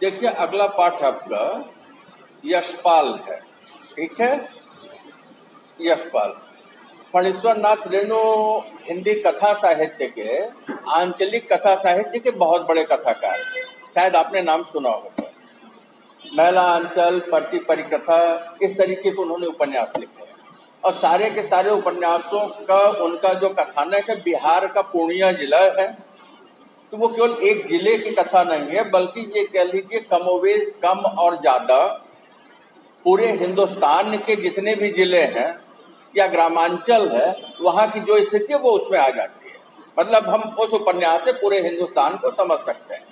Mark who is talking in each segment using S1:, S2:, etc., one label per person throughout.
S1: देखिए, अगला पाठ आपका यशपाल है। ठीक है, यशपाल फणीश्वर नाथ रेणु हिंदी कथा साहित्य के, आंचलिक कथा साहित्य के बहुत बड़े कथाकार हैं। शायद आपने नाम सुना होगा। महिला अंचल, परती परिकथा, इस तरीके के उन्होंने उपन्यास लिखे और सारे के सारे उपन्यासों का उनका जो कथानक है बिहार का पूर्णिया जिला है। तो वो केवल एक जिले की कथा नहीं है, बल्कि ये कह लीजिए कमोवेश कम और ज्यादा पूरे हिंदुस्तान के जितने भी जिले हैं या ग्रामांचल है, वहाँ की जो स्थिति है वो उसमें आ जाती है। मतलब हम उस उपन्यास से पूरे हिंदुस्तान को समझ सकते हैं,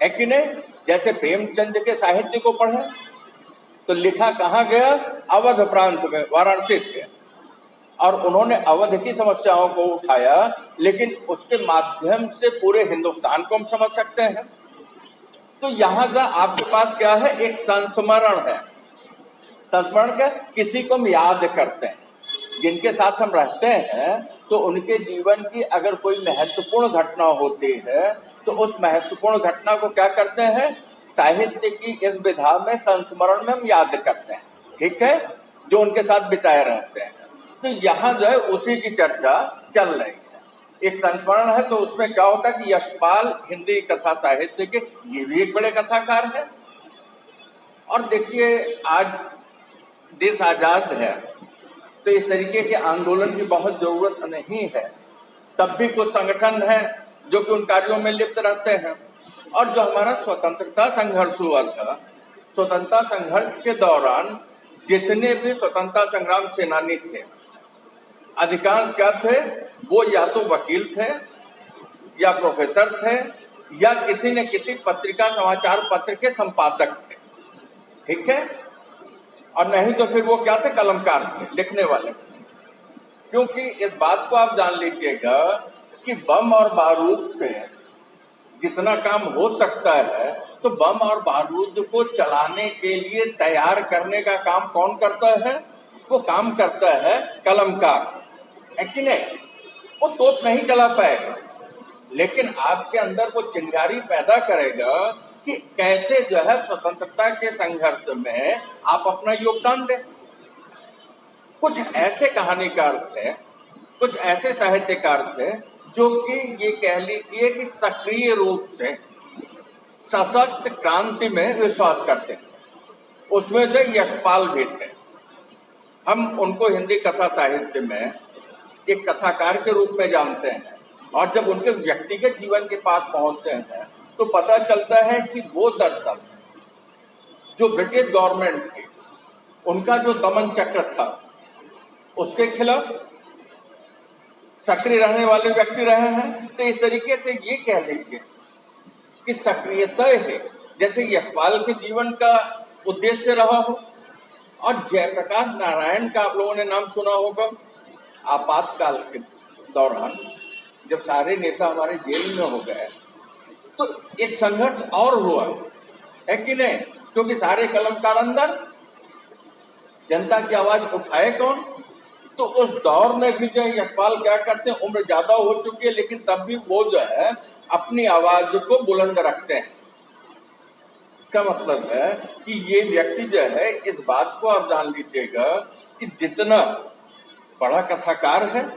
S1: है कि नहीं। जैसे प्रेमचंद के साहित्य को पढ़ें तो लिखा कहाँ गया, अवध प्रांत में, वाराणसी से, और उन्होंने अवध की समस्याओं को उठाया, लेकिन उसके माध्यम से पूरे हिंदुस्तान को हम समझ सकते हैं। तो यहाँ का आपके पास क्या है, एक संस्मरण है। संस्मरण क्या, किसी को हम याद करते हैं, जिनके साथ हम रहते हैं, तो उनके जीवन की अगर कोई महत्वपूर्ण घटना होती है तो उस महत्वपूर्ण घटना को क्या करते हैं, साहित्य की इस विधा में संस्मरण में हम याद करते हैं। ठीक है, जो उनके साथ बिताए रहते हैं। तो यहाँ जो है उसी की चर्चा चल रही है। एक संस्मरण है, तो उसमें क्या होता है कि यशपाल हिंदी कथा साहित्य के ये भी एक बड़े कथाकार है। और देखिए, आज देश आजाद है तो इस तरीके के आंदोलन की बहुत जरूरत नहीं है, तब भी कुछ संगठन है जो कि उन कार्यों में लिप्त रहते हैं। और जो हमारा स्वतंत्रता संघर्ष हुआ था, स्वतंत्रता संघर्ष के दौरान जितने भी स्वतंत्रता संग्राम सेनानी थे, अधिकांश क्या थे, वो या तो वकील थे या प्रोफेसर थे या किसी न किसी पत्रिका समाचार पत्र के संपादक थे। ठीक है, और नहीं तो फिर वो क्या थे, कलमकार थे, लिखने वाले थे। क्योंकि इस बात को आप जान लीजिएगा कि बम और बारूद से जितना काम हो सकता है, तो बम और बारूद को चलाने के लिए तैयार करने का काम कौन करता है, वो काम करता है कलमकार, है कि नहीं। वो तोप नहीं चला पाएगा, लेकिन आपके अंदर वो चिंगारी पैदा करेगा कि कैसे जो है स्वतंत्रता के संघर्ष में आप अपना योगदान दें। कुछ ऐसे कहानीकार थे, कुछ ऐसे साहित्यकार थे जो कि ये कह लीजिए कि सक्रिय रूप से सशक्त क्रांति में विश्वास करते थे। उसमें जो यशपाल भी थे। हम उनको हिंदी कथा साहित्य में एक कथाकार के रूप में जानते हैं, और जब उनके व्यक्तिगत जीवन के पास पहुंचते हैं तो पता चलता है कि वो दरअसल जो ब्रिटिश गवर्नमेंट थी, उनका जो दमन चक्र था, उसके खिलाफ सक्रिय रहने वाले व्यक्ति रहे हैं। तो इस तरीके से ये कह लीजिए कि सक्रियता है जैसे यशपाल के जीवन का उद्देश्य रहा हो। और जयप्रकाश नारायण का आप लोगों ने नाम सुना होगा। आपातकाल के दौरान जब सारे नेता हमारे जेल में हो गए तो एक संघर्ष और हुआ, है कि नहीं, क्योंकि सारे कलमकार अंदर, जनता की आवाज उठाए कौन। तो उस दौर में भी जो यशपाल क्या करते हैं, उम्र ज्यादा हो चुकी है लेकिन तब भी वो जो है अपनी आवाज को बुलंद रखते हैं। इसका मतलब है कि ये व्यक्ति जो है, इस बात को आप जान लीजिएगा कि जितना बड़ा कथाकार है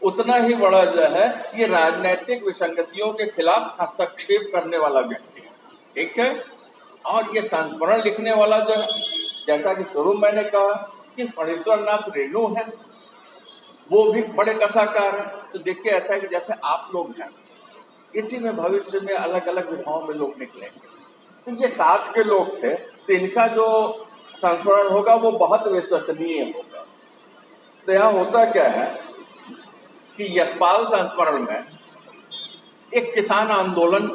S1: उतना ही बड़ा जो है ये राजनीतिक विसंगतियों के खिलाफ हस्तक्षेप करने वाला व्यक्ति है। ठीक है, और ये संस्मरण लिखने वाला जो है, जैसा कि शुरू मैंने कहा कि फणीश्वर नाथ रेणु है, वो भी बड़े कथाकार हैं। तो देखिए, ऐसा है कि जैसे आप लोग हैं, इसी में भविष्य में अलग अलग विधाओं में लोग निकलेंगे। तो ये साथ के लोग थे, तो इनका जो संस्मरण होगा वो बहुत विश्वसनीय होगा। तो यहाँ होता क्या है कि यशपाल संस्मरण में एक किसान आंदोलन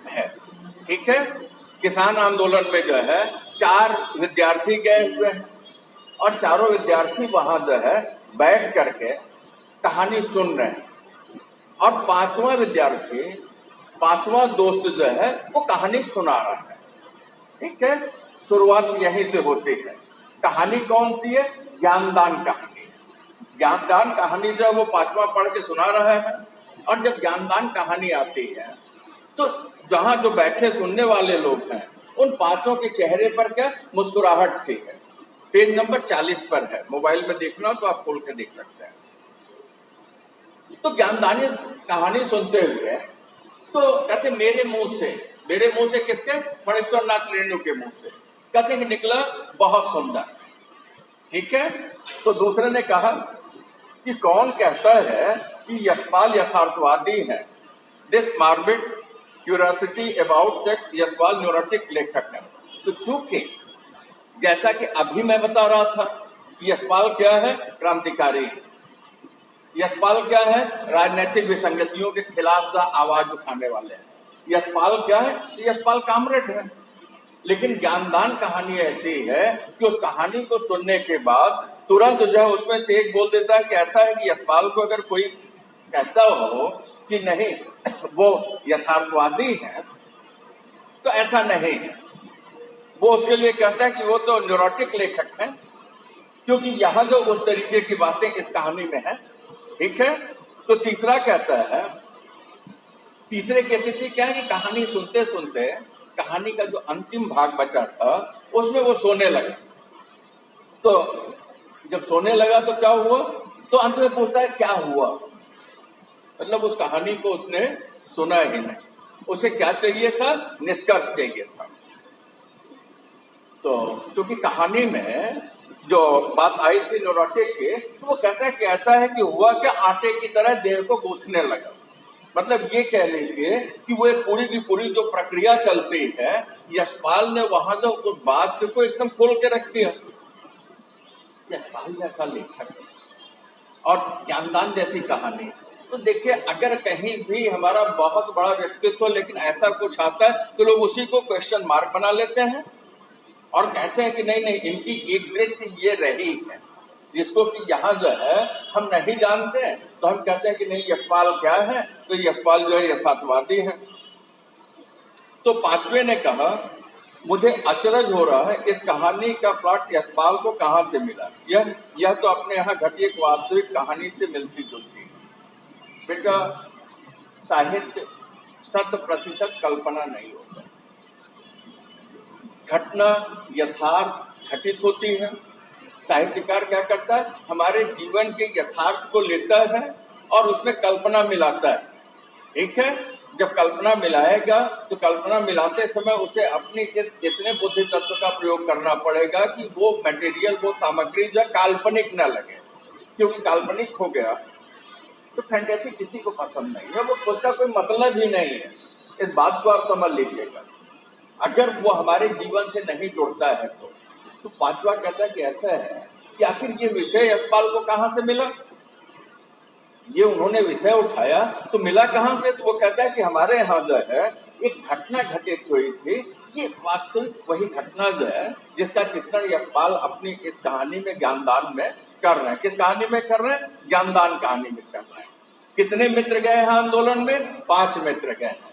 S1: है। ठीक है, किसान आंदोलन में जो है 4 विद्यार्थी गए हुए हैं और चारों विद्यार्थी वहां जो है बैठ करके कहानी सुन रहे हैं, और 5वां विद्यार्थी, 5वां दोस्त जो है वो कहानी सुना रहा है। ठीक है, शुरुआत यहीं से होती है। कहानी कौन सी है, ज्ञानदान कहानी। ज्ञानदान कहानी जो है वो 5वां पढ़ के सुना रहा है। और जब ज्ञानदान कहानी आती है तो जहां जो बैठे सुनने वाले लोग हैं उन पांचों के चेहरे पर क्या मुस्कुराहट सी है। पेज नंबर 40 पर है, मोबाइल में देखना तो आप खोल के देख सकते हैं। तो ज्ञानदानी कहानी सुनते हुए तो कहते मेरे मुंह से किसके? फणीश्वर नाथ रेणु के मुंह से कहते कि निकला बहुत सुंदर। ठीक है, तो दूसरे ने कहा कि कौन कहता है कि यशपाल यथार्थवादी है? This morbid curiosity about sex, Yashpal neurotic लेखक है। तो चूंकि जैसा कि अभी मैं बता रहा था कि यशपाल क्या है? क्रांतिकारी। यशपाल क्या है? राजनीतिक विसंगतियों के खिलाफ आवाज उठाने वाले हैं। यशपाल क्या है? यशपाल कामरेड है। लेकिन ज्ञानदान कहानी ऐसी है कि उस कहानी को सुनने के बाद तुरंत जो है उसमें से एक बोल देता है कि ऐसा है कि यशपाल को अगर कोई कहता हो कि नहीं वो यथार्थवादी है तो ऐसा नहीं है। वो उसके लिए कहता है कि वो तो न्यूरोटिक लेखक है, क्योंकि यहाँ जो उस तरीके की बातें इस कहानी में है। ठीक है, तो तीसरा कहता है, तीसरे की स्थिति क्या है कि कहानी सुनते सुनते कहानी का जो अंतिम भाग बचा था उसमें वो सोने लगा। तो जब सोने लगा तो क्या हुआ? तो अंत में पूछता है क्या हुआ? मतलब उस कहानी को उसने सुना ही नहीं, उसे क्या चाहिए था? निष्कर्ष चाहिए था। तो क्योंकि कहानी में जो बात आई थी न्यूरोटिक की, तो वो कहता है कि ऐसा है कि हुआ क्या, आटे की तरह देह को गूंथने लगा। मतलब ये कह लीजिए कि वो एक पूरी की पूरी जो प्रक्रिया चलती है, यशपाल ने वहां जो उस बात को एकदम खोल के रख दिया। यशपाल जैसा लेखक और ज्ञानदान जैसी कहानी, तो देखिए अगर कहीं भी हमारा बहुत बड़ा व्यक्तित्व लेकिन ऐसा कुछ आता है तो लोग उसी को क्वेश्चन मार्क बना लेते हैं और कहते हैं कि नहीं नहीं इनकी एक दृष्टि ये रही है जिसको कि यहाँ जो है हम नहीं जानते, तो हम कहते हैं कि नहीं यशपाल क्या है? तो यशपाल जो है यथार्थवादी है। तो पांचवें ने कहा मुझे अचरज हो रहा है इस कहानी का प्लॉट यशपाल को कहाँ से मिला? यह तो अपने यहाँ घटी एक वास्तविक कहानी से मिलती जुलती है। बेटा साहित्य 100% कल्पना नहीं होता, घटना यथार्थ घटित होती है। साहित्यकार क्या करता है? हमारे जीवन के यथार्थ को लेता है और उसमें कल्पना मिलाता है। ठीक है, जब कल्पना मिलाएगा तो कल्पना मिलाते समय उसे अपनी इतने बुद्धि तत्व का प्रयोग करना पड़ेगा कि वो मटेरियल, वो सामग्री जो काल्पनिक न लगे, क्योंकि काल्पनिक हो गया तो फैंटेसी किसी को पसंद नहीं है, वो उसका कोई मतलब ही नहीं है। इस बात को आप समझ लीजिएगा, अगर वो हमारे जीवन से नहीं जुड़ता है तो पांचवा कहता है कि ऐसा है कि आखिर ये विषय यशपाल को कहाँ से मिला? ये उन्होंने विषय उठाया तो मिला कहाँ से? तो वो कहता है कि हमारे यहाँ जो है एक घटना घटित हुई थी, ये वास्तविक वही घटना जो है जिसका चित्रण यशपाल अपनी इस कहानी में ज्ञानदान में कर रहे हैं। किस कहानी में कर रहे हैं? ज्ञानदान कहानी में कर रहे हैं। कितने मित्र गए हैं आंदोलन में? 5 मित्र गए हैं।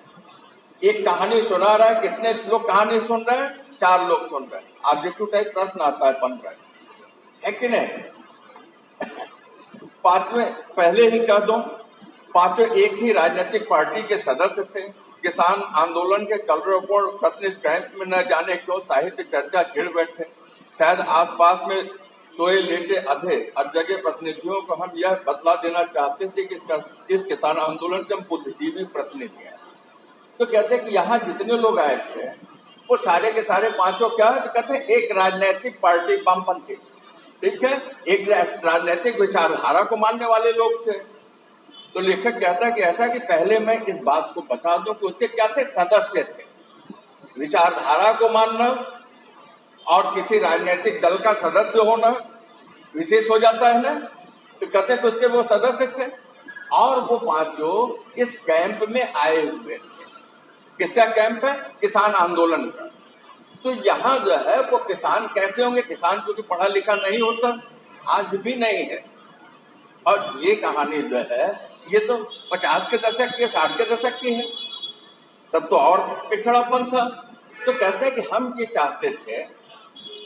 S1: एक कहानी सुना रहा है, कितने लोग कहानी सुन रहे हैं? 4 लोग सुन रहे हैं। ऑब्जेक्टिव टाइप प्रश्न आता है 15 है कि नहीं? पांचवें पहले ही कह दो, पांचवें एक ही राजनीतिक पार्टी के सदस्य थे। किसान आंदोलन के कलरवपूर्ण प्रतिनिधि कैंप में न जाने क्यों साहित्य चर्चा छिड़ बैठे। शायद आसपास में सोए लेटे अधे अधजगे प्रतिनिधियों को हम यह बतला देना चाहते थे कि इस किसान आंदोलन के हम बुद्धिजीवी प्रतिनिधि हैं। तो कहते हैं कि यहाँ जितने लोग आए थे वो सारे के सारे पांचों क्या है? तो कहते हैं एक राजनीतिक पार्टी वामपंथी, ठीक है, एक राजनीतिक विचारधारा को मानने वाले लोग थे। तो लेखक कहता है कि ऐसा कि पहले मैं इस बात को बता दूं कि उसके क्या थे? सदस्य थे। विचारधारा को मानना और किसी राजनीतिक दल का सदस्य होना विशेष हो जाता है ना, तो कहते हैं कि उसके वो सदस्य थे और वो पांचों इस कैंप में आए हुए थे। किसका कैंप है? किसान आंदोलन का। तो यहाँ जो है वो किसान कैसे होंगे? किसान क्योंकि पढ़ा लिखा नहीं होता, आज भी नहीं है। और ये कहानी जो है ये तो 50 के दशक की, 60 के दशक की है, तब तो और पिछड़ापन था। तो कहते हैं कि हम ये चाहते थे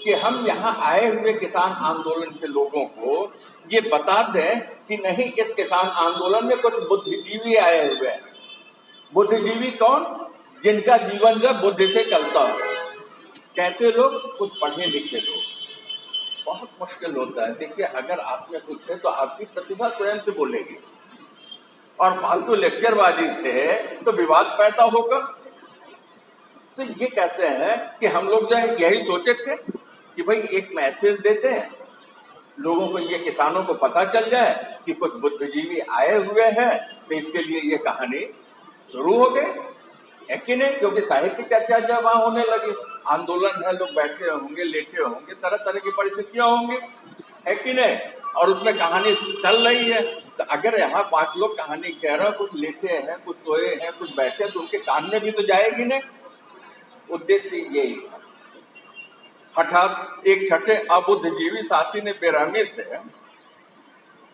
S1: कि हम यहाँ आए हुए किसान आंदोलन के लोगों को ये बता दें कि नहीं, इस किसान आंदोलन में कुछ बुद्धिजीवी आए हुए हैं। बुद्धिजीवी कौन? जिनका जीवन जो बुद्धि से चलता हो। कहते लोग कुछ पढ़े लिखे लोग, बहुत मुश्किल होता है। देखिए, अगर आप में कुछ है तो आपकी प्रतिभा स्वयं से बोलेगी, और फालतू लेक्चरबाजी से तो विवाद पैदा होगा। तो ये कहते हैं कि हम लोग जो है यही सोचे थे कि भाई एक मैसेज देते हैं लोगों को, ये किसानों को पता चल जाए कि कुछ बुद्धिजीवी आए हुए हैं, तो इसके लिए ये कहानी शुरू हो गई, है कि नहीं? क्योंकि साहित्य चर्चा जब वहां होने लगी, आंदोलन है, लोग बैठे होंगे, लेटे होंगे, तरह तरह की परिस्थितियां होंगी, है कि नहीं? और उसमें कहानी चल रही है। तो अगर यहाँ 5 लोग कहानी कह रहे हैं, कुछ लेटे हैं, कुछ सोए हैं, कुछ बैठे, तो उनके कान में भी तो जाएगी नहीं। उद्देश्य यही था। हठात एक छठे अबुद्धिजीवी साथी ने बेरहमी से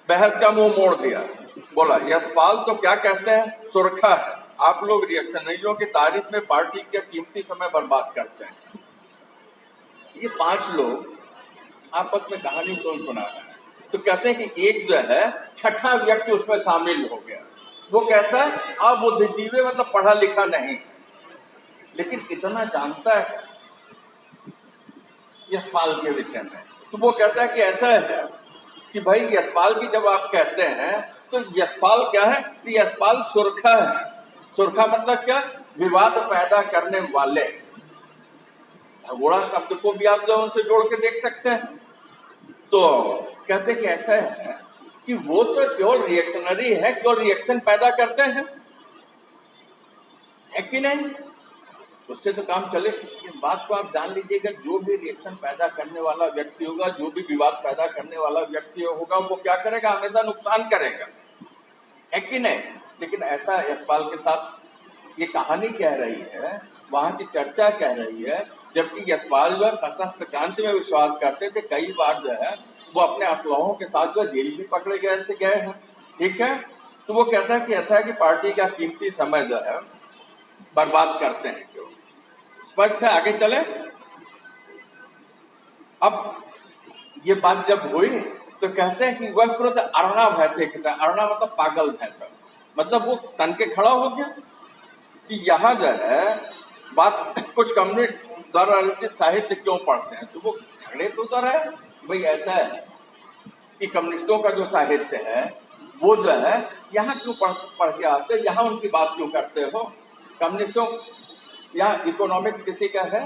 S1: बहस का मुंह मोड़ दिया। बोला, यशपाल तो क्या कहते हैं, सुरखा है। आप लोग रिएक्शनरियों की तारीफ में पार्टी का कीमती समय बर्बाद करते हैं। ये 5 लोग आपस में कहानी सुना रहे हैं। तो कहते हैं कि एक जो है छठा व्यक्ति उसमें शामिल हो गया। वो कहता है अबुद्धिजीवी मतलब पढ़ा लिखा नहीं, लेकिन इतना जानता है यशपाल के विषय में। तो वो कहता है कि ऐसा है कि भाई यशपाल की जब आप कहते हैं तो यशपाल क्या है, तो यशपाल सुरखा है। सुरखा मतलब क्या, विवाद पैदा करने वाले। भगोड़ा शब्द को भी आप जो उनसे जोड़ के देख सकते हैं। तो कहते कि ऐसा है कि वो तो केवल रिएक्शनरी है, केवल रिएक्शन पैदा करते हैं, है कि नहीं? उससे तो काम चले। इस बात को आप जान लीजिएगा, जो भी रिएक्शन पैदा करने वाला व्यक्ति होगा, जो भी विवाद पैदा करने वाला व्यक्ति होगा, वो क्या करेगा, हमेशा नुकसान करेगा, है कि नहीं? लेकिन ऐसा यशपाल के साथ ये कहानी कह रही है, वहां की चर्चा कह रही है, जबकि यशपाल जो सशस्त्र क्रांति में विश्वास करते थे। कई बार जो है वो अपने असलहों के साथ जो जेल भी पकड़े गए हैं, ठीक है? तो वो कहता है कि ऐसा है कि पार्टी का कीमती समय जो है बर्बाद करते हैं। क्यों? स्पष्ट है, आगे चले। अब ये बात जब हुई तो कहते हैं कि वह क्रोध अरुणा भय से कहता है। अरुणा मतलब पागल भय था, मतलब वो तन के खड़ा हो गया कि यहाँ जो है बात कुछ कम्युनिस्ट द्वारा रचित साहित्य क्यों पढ़ते हैं। तो वो झगड़े तो उतर है, भाई ऐसा है कि कम्युनिस्टों का जो साहित्य है वो जो है यहाँ क्यों पढ़ के आते, यहाँ उनकी बात क्यों करते हो? कम्युनिस्टों यहाँ इकोनॉमिक्स किसी का है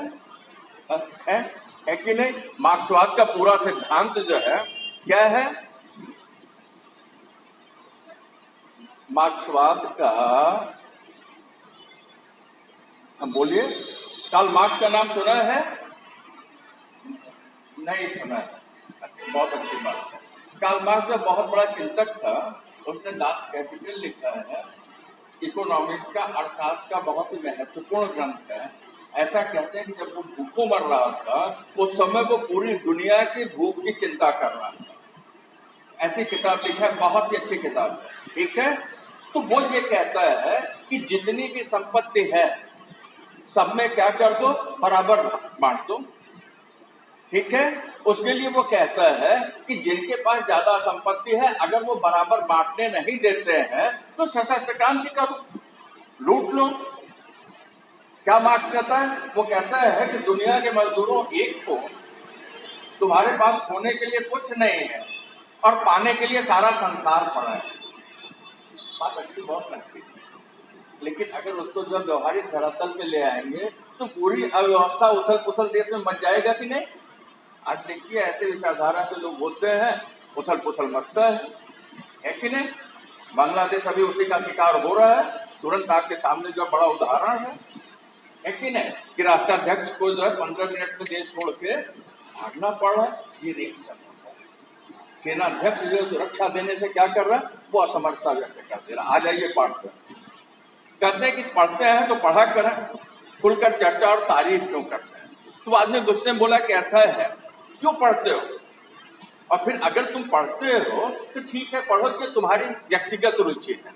S1: कि नहीं? मार्क्सवाद का पूरा सिद्धांत जो है क्या है? मार्क्सवाद का, हम बोलिए, कार्ल मार्क्स का नाम सुना है? नहीं सुना है? अच्छा, बहुत अच्छी बात है। कार्ल मार्क्स जो बहुत बड़ा चिंतक था, उसने दास कैपिटल लिखा है, इकोनॉमिक्स का अर्थशास्त्र का बहुत ही महत्वपूर्ण ग्रंथ है। ऐसा कहते हैं कि जब वो भूखों मर रहा था, उस समय वो पूरी दुनिया की भूख की चिंता कर रहा था। ऐसी किताब लिखा है, बहुत ही अच्छी किताब है, ठीक है? तो वो ये कहता है कि जितनी भी संपत्ति है सब में क्या कर दो, बराबर बांट दो, ठीक है? उसके लिए वो कहता है कि जिनके पास ज्यादा संपत्ति है, अगर वो बराबर बांटने नहीं देते हैं तो सशस्त्र क्रांति करो, लूट लो। क्या मार्क्स कहता है? वो कहता है कि दुनिया के मजदूरों एक को, तुम्हारे पास खोने के लिए कुछ नहीं है और पाने के लिए सारा संसार पड़ा है। बात अच्छी बहुत लगती है, लेकिन अगर उसको जब व्यवहारिक धरातल पे ले आएंगे तो पूरी अव्यवस्था उथल पुथल देश में मच जाएगा कि नहीं? आज देखिए, ऐसे विचारधारा से लोग होते हैं, उथल पुथल मचता है कि नहीं? बांग्लादेश अभी उसी का शिकार हो रहा है। तुरंत आपके सामने जो बड़ा उदाहरण है कि नहीं, कि राष्ट्राध्यक्ष को जो है 15 मिनट में देश छोड़ के भागना पड़ रहा है। ये रिएक्शन होता है। सेनाध्यक्ष जो सुरक्षा देने से क्या कर रहा है, वो असमर्थता व्यक्त कर दे रहा। आ जाइए पाठ पर। कहते हैं कि पढ़ते हैं तो पढ़ा करें, खुलकर चर्चा और तारीफ क्यों करते हैं? तो आदमी गुस्से में बोला कि ऐसा है, क्यों पढ़ते हो? और फिर अगर तुम पढ़ते हो तो ठीक है, पढ़ो, कि तुम्हारी व्यक्तिगत रुचि है,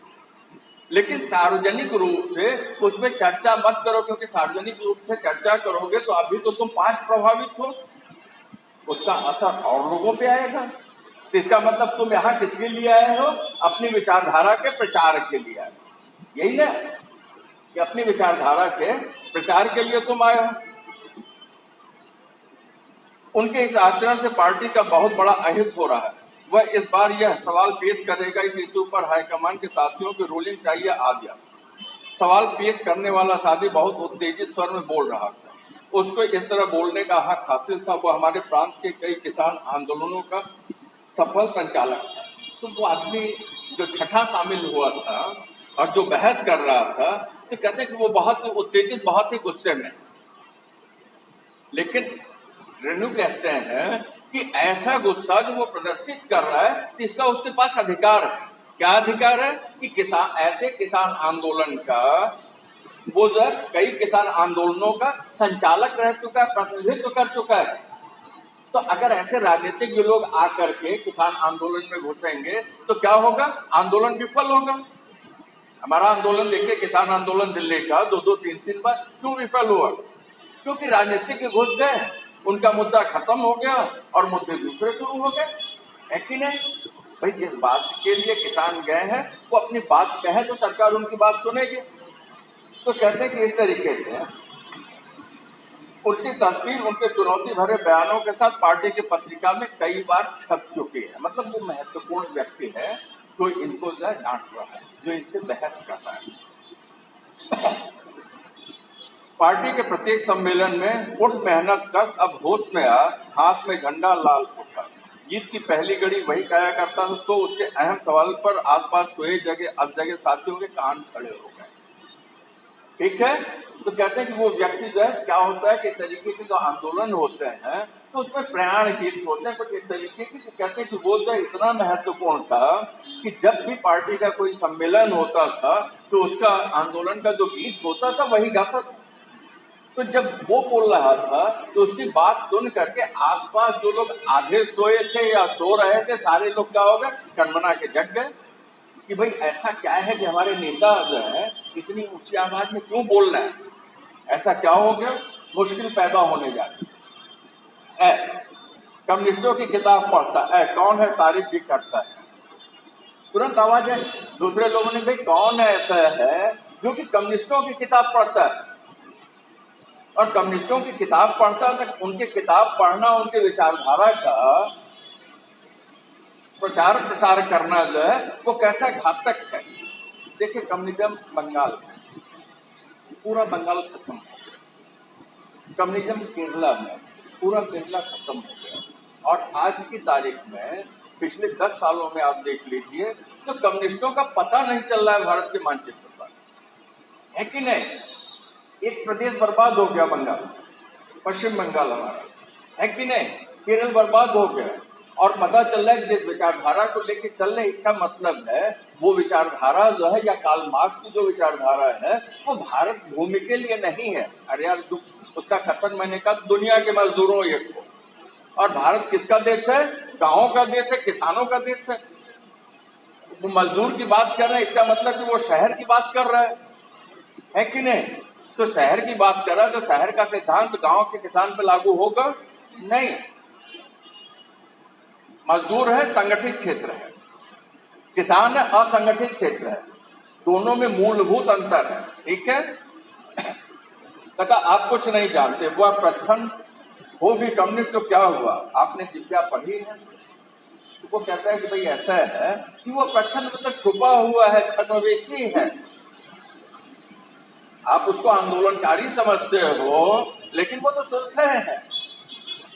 S1: लेकिन सार्वजनिक रूप से उसमें चर्चा मत करो, क्योंकि सार्वजनिक रूप से चर्चा करोगे तो अभी तो तुम 5 प्रभावित हो, उसका असर और लोगों पे आएगा। तो इसका मतलब तुम यहाँ किसके लिए आए हो? अपनी विचारधारा के प्रचार के लिए आए, यही ना? कि अपनी विचारधारा के प्रचार के लिए तुम आए हो। उनके इस आचरण से पार्टी का बहुत बड़ा अहित हो रहा है। वह इस बार यह सवाल पेश करेगा कि इसके ऊपर हाईकमान के साथियों की रूलिंग चाहिए आ गया। सवाल पेश करने वाला साथी बहुत उत्तेजित स्वर में बोल रहा था। उसको इस तरह बोलने का हक हासिल था। वो हमारे प्रांत के कई किसान आंदोलनों का सफल संचालक था। तो वो आदमी जो छठा शामिल हुआ था और जो बहस कर रहा था, तो कहते हैं कि वो बहुत उत्तेजित, बहुत ही गुस्से में। लेकिन रेणु कहते हैं कि ऐसा गुस्सा जो वो प्रदर्शित कर रहा है, तो इसका उसके पास अधिकार है। क्या अधिकार है? कि किसान, ऐसे किसान आंदोलन का वो जो कई किसान आंदोलनों का संचालक रह चुका है, प्रतिनिधित्व कर चुका है। तो अगर ऐसे राजनीतिक लोग आकर के किसान आंदोलन में घुसेंगे तो क्या होगा? आंदोलन विफल होगा। हमारा आंदोलन देखिए, किसान आंदोलन दिल्ली का 2-2, 3-3 बार क्यों विफल हुआ? क्योंकि राजनीतिक घुस गए, उनका मुद्दा खत्म हो गया और मुद्दे दूसरे शुरू हो गए, है कि नहीं? भाई जिस बात के लिए किसान गए हैं वो अपनी बात कहे तो सरकार उनकी बात सुनेगी। तो कहते हैं कि इस तरीके से उनकी तस्वीर उनके चुनौती भरे बयानों के साथ पार्टी की पत्रिका में कई बार छप चुकी है। मतलब वो महत्वपूर्ण व्यक्ति है जो इनको जो डांट रहा है, जो इनसे बहस कर रहा है। पार्टी के प्रत्येक सम्मेलन में उठ मेहनत कर अब होश में आ, हाथ में झंडा लाल उठा। जीत की पहली घड़ी वही कहा करता था। तो उसके अहम सवाल पर आसपास सोए अब जगह साथियों के कान खड़े हो गए। ठीक है, तो कहते हैं कि वो व्यक्ति जो है, क्या होता है कि इस तरीके के जो आंदोलन होते हैं तो उसमें प्रयाण गीत होते हैं कुछ इस तरीके की। तो कहते हैं कि वो जो इतना महत्वपूर्ण था कि जब भी पार्टी का कोई सम्मेलन होता था तो उसका आंदोलन का जो गीत होता था वही गाता था। तो जब वो बोल रहा था तो उसकी बात सुन करके आसपास जो लोग आधे सोए थे या सो रहे थे, सारे लोग क्या हो गए? कनमना के जग गए कि भाई ऐसा क्या है कि हमारे नेता जो है इतनी ऊंची आवाज में क्यों बोल रहे हैं? ऐसा क्या हो गया? मुश्किल पैदा होने जा रही है। कम्युनिस्टों की किताब पढ़ता है, कौन है तारीफ भी करता है। तुरंत आवाज है दूसरे लोगों ने, भाई कौन है ऐसा है जो कि कम्युनिस्टों की किताब पढ़ता है? और कम्युनिस्टों की किताब पढ़ता है, उनके किताब पढ़ना, उनके विचारधारा का प्रचार प्रसार करना जो है वो कैसा घातक है। देखिए, कम्युनिज्म बंगाल में, पूरा बंगाल खत्म हो गया। कम्युनिज्म केरला में, पूरा केरला खत्म हो गया। और आज की तारीख में पिछले 10 सालों में आप देख लीजिए तो कम्युनिस्टों का पता नहीं चल रहा है भारत के मानचित्र पर, है कि नहीं? एक प्रदेश बर्बाद हो गया, बंगाल, पश्चिम बंगाल हमारा, है कि नहीं? केरल बर्बाद हो गया। और पता चल रहा है कि जिस विचारधारा को लेकर चल रहे, इसका मतलब है वो विचारधारा जो है या कार्ल मार्क्स की जो विचारधारा है वो भारत भूमि के लिए नहीं है। अरे यार, उसका कथन मैंने कहा दुनिया के मजदूरों ये को। और भारत किसका देश है? गांवों का देश है, किसानों का देश है। वो मजदूर की बात कर रहे हैं, इसका मतलब कि वो शहर की बात कर रहा है कि नहीं? तो शहर की बात कर रहा है तो शहर का सिद्धांत गांव के किसान पे लागू होगा नहीं। मजदूर है, संगठित क्षेत्र है, किसान है, असंगठित क्षेत्र है। दोनों में मूलभूत अंतर है। ठीक है, तथा आप कुछ नहीं जानते। वह प्रच्छन्न हो भी कम्युनिस्ट तो क्या हुआ? आपने दिव्या पढ़ी है? तो वो कहता है कि भाई ऐसा है कि वो प्रच्छन्न मतलब छुपा हुआ है, छद्मवेशी है। आप उसको आंदोलनकारी समझते हो लेकिन वो तो सुर्खय है।